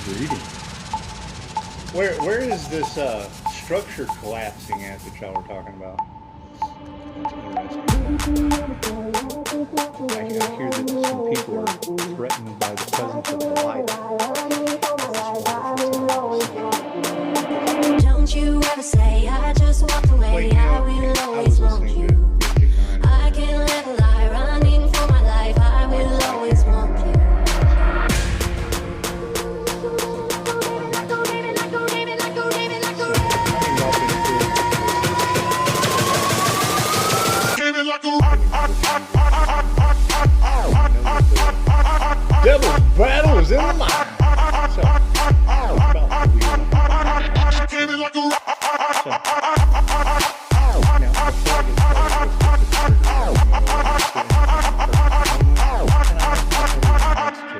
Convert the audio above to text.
breeding. Where is this structure collapsing at that y'all were talking about? I hear that some people are threatened by the presence of the light. Don't you ever say I just walked away. I will always want you. I can't live a lie, running for my life. I will always want you. Devil's battle is in the mind.